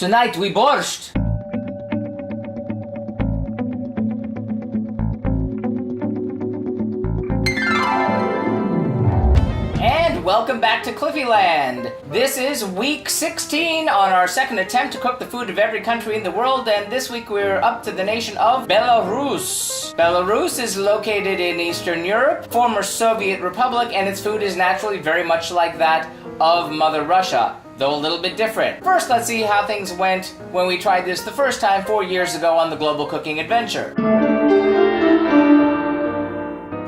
Tonight we borscht! And welcome back to Cliffieland! This is week 16 on our second attempt to cook the food of every country in the world, and this week we're up to the nation of Belarus. Belarus is located in Eastern Europe, former Soviet Republic, and its food is naturally very much like that of Mother Russia, though a little bit different. First, let's see how things went when we tried this the first time 4 years ago on the Global Cooking Adventure.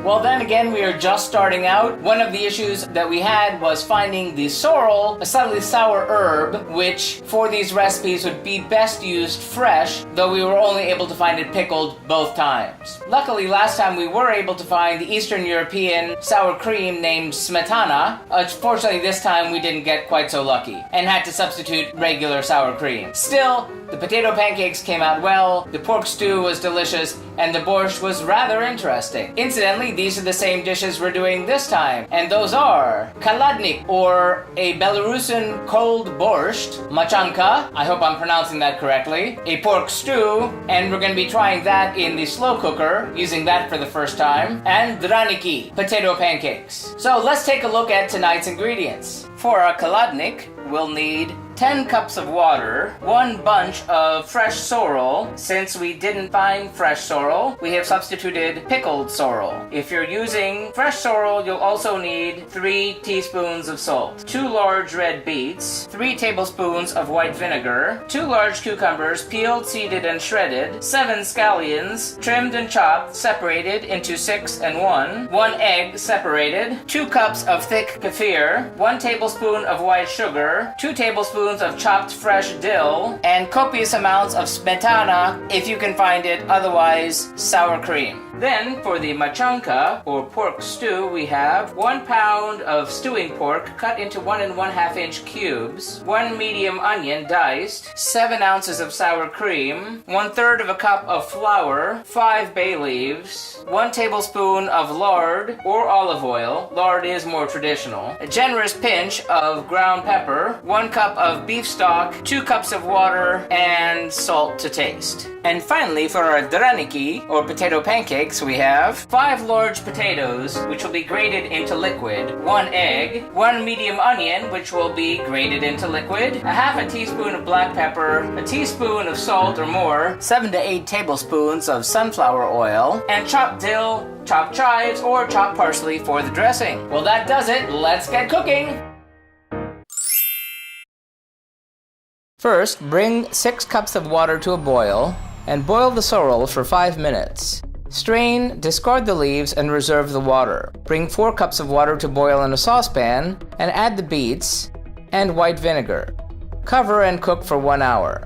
Well, then again, we are just starting out. One of the issues that we had was finding the sorrel, a slightly sour herb, which for these recipes would be best used fresh, though we were only able to find it pickled both times. Luckily, last time we were able to find the Eastern European sour cream named smetana. Fortunately, this time we didn't get quite so lucky and had to substitute regular sour cream. Still, the potato pancakes came out well, the pork stew was delicious, and the borscht was rather interesting. Incidentally, these are the same dishes we're doing this time, and those are Khaladnik, or a Belarusian cold borscht, Machanka, I hope I'm pronouncing that correctly, a pork stew, and we're going to be trying that in the slow cooker, using that for the first time, and Draniki, potato pancakes. So let's take a look at tonight's ingredients. For our Khaladnik, we'll need 10 cups of water, 1 bunch of fresh sorrel. Since we didn't find fresh sorrel, we have substituted pickled sorrel. If you're using fresh sorrel, you'll also need 3 teaspoons of salt, 2 large red beets, 3 tablespoons of white vinegar, 2 large cucumbers peeled, seeded, and shredded, 7 scallions trimmed and chopped, separated into 6 and 1 egg separated, 2 cups of thick kefir, 1 tablespoon of white sugar, 2 tablespoons of chopped fresh dill, and copious amounts of smetana if you can find it, otherwise sour cream. Then, for the machanka, or pork stew, we have 1 pound of stewing pork cut into 1 1/2 inch cubes, 1 medium onion diced, 7 ounces of sour cream, 1/3 of a cup of flour, 5 bay leaves, 1 tablespoon of lard or olive oil, lard is more traditional, a generous pinch of ground pepper, 1 cup of beef stock, 2 cups of water, and salt to taste. And finally, for our draniki, or potato pancakes, we have 5 large potatoes, which will be grated into liquid, 1 egg, 1 medium onion, which will be grated into liquid, a half a teaspoon of black pepper, a teaspoon of salt or more, 7 to 8 tablespoons of sunflower oil, and chopped dill, chopped chives, or chopped parsley for the dressing. Well, that does it. Let's get cooking! First, bring 6 cups of water to a boil and boil the sorrel for 5 minutes. Strain, discard the leaves, and reserve the water. Bring 4 cups of water to boil in a saucepan and add the beets and white vinegar. Cover and cook for 1 hour.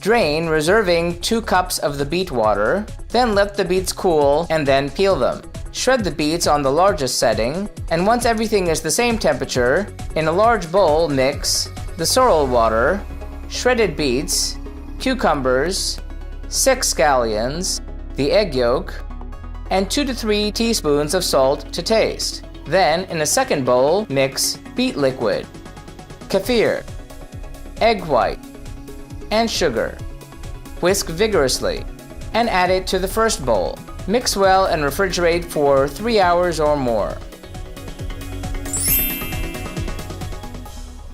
Drain, reserving 2 cups of the beet water. Then let the beets cool and then peel them. Shred the beets on the largest setting, and once everything is the same temperature, in a large bowl mix the sorrel water, shredded beets, cucumbers, 6 scallions, the egg yolk, and 2 to 3 teaspoons of salt to taste. Then, in a second bowl, mix beet liquid, kefir, egg white, and sugar. Whisk vigorously, and add it to the first bowl. Mix well and refrigerate for 3 hours or more.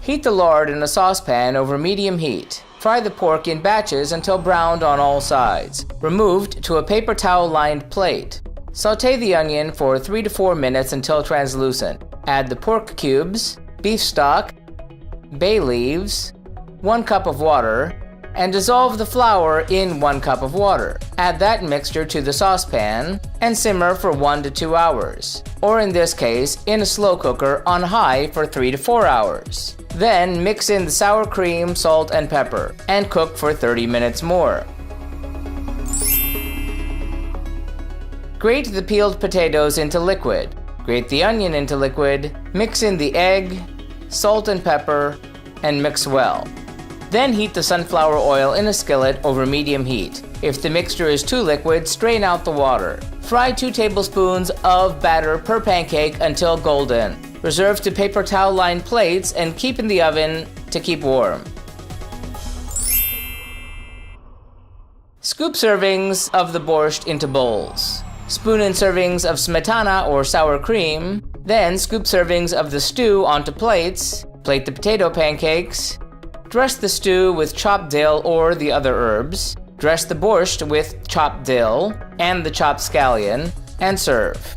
Heat the lard in a saucepan over medium heat. Fry the pork in batches until browned on all sides. Removed to a paper towel-lined plate. Sauté the onion for 3 to 4 minutes until translucent. Add the pork cubes, beef stock, bay leaves, 1 cup of water, and dissolve the flour in 1 cup of water. Add that mixture to the saucepan and simmer for 1 to 2 hours, or in this case, in a slow cooker on high for 3 to 4 hours. Then mix in the sour cream, salt, and pepper, and cook for 30 minutes more. Grate the peeled potatoes into liquid. Grate the onion into liquid, mix in the egg, salt and pepper, and mix well. Then heat the sunflower oil in a skillet over medium heat. If the mixture is too liquid, strain out the water. Fry 2 tablespoons of batter per pancake until golden. Reserve to paper towel-lined plates and keep in the oven to keep warm. Scoop servings of the borscht into bowls. Spoon in servings of smetana or sour cream. Then scoop servings of the stew onto plates. Plate the potato pancakes. Dress the stew with chopped dill or the other herbs. Dress the borscht with chopped dill and the chopped scallion, and serve.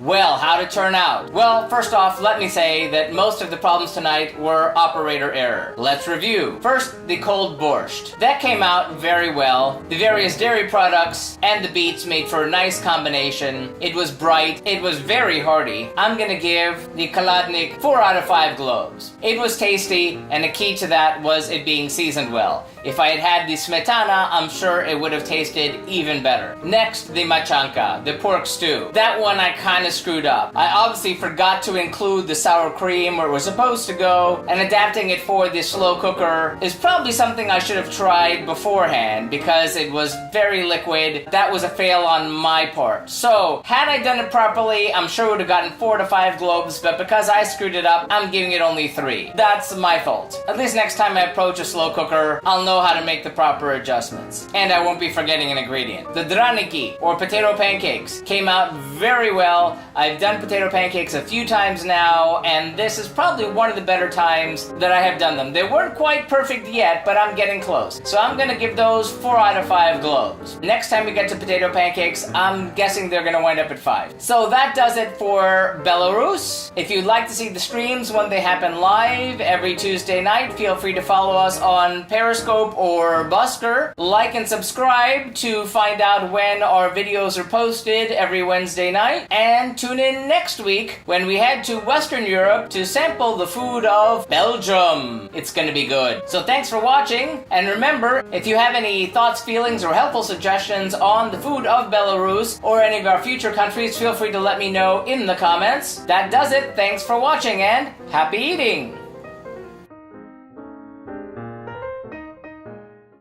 Well, how'd it turn out? Well, first off, let me say that most of the problems tonight were operator error. Let's review. First, the cold borscht. That came out very well. The various dairy products and the beets made for a nice combination. It was bright. It was very hearty. I'm gonna give the Khaladnik 4 out of 5 globes. It was tasty, and the key to that was it being seasoned well. If I had had the smetana, I'm sure it would have tasted even better. Next, the machanka, the pork stew. That one I kind of screwed up. I obviously forgot to include the sour cream where it was supposed to go, and adapting it for the slow cooker is probably something I should have tried beforehand because it was very liquid. That was a fail on my part. So, had I done it properly, I'm sure I would have gotten 4 to 5 globes, but because I screwed it up, I'm giving it only 3. That's my fault. At least next time I approach a slow cooker, I'll know how to make the proper adjustments. And I won't be forgetting an ingredient. The Draniki, or potato pancakes, came out very well. I've done potato pancakes a few times now, and this is probably one of the better times that I have done them. They weren't quite perfect yet, but I'm getting close. So I'm gonna give those 4 out of 5 globes. Next time we get to potato pancakes, I'm guessing they're gonna wind up at 5. So that does it for Belarus. If you'd like to see the streams when they happen live every Tuesday night, feel free to follow us on Periscope or Busker. Like and subscribe to find out when our videos are posted every Wednesday night. And tune in next week when we head to Western Europe to sample the food of Belgium. It's gonna be good. So thanks for watching, and remember, if you have any thoughts, feelings, or helpful suggestions on the food of Belarus or any of our future countries, feel free to let me know in the comments. That does it. Thanks for watching, and happy eating!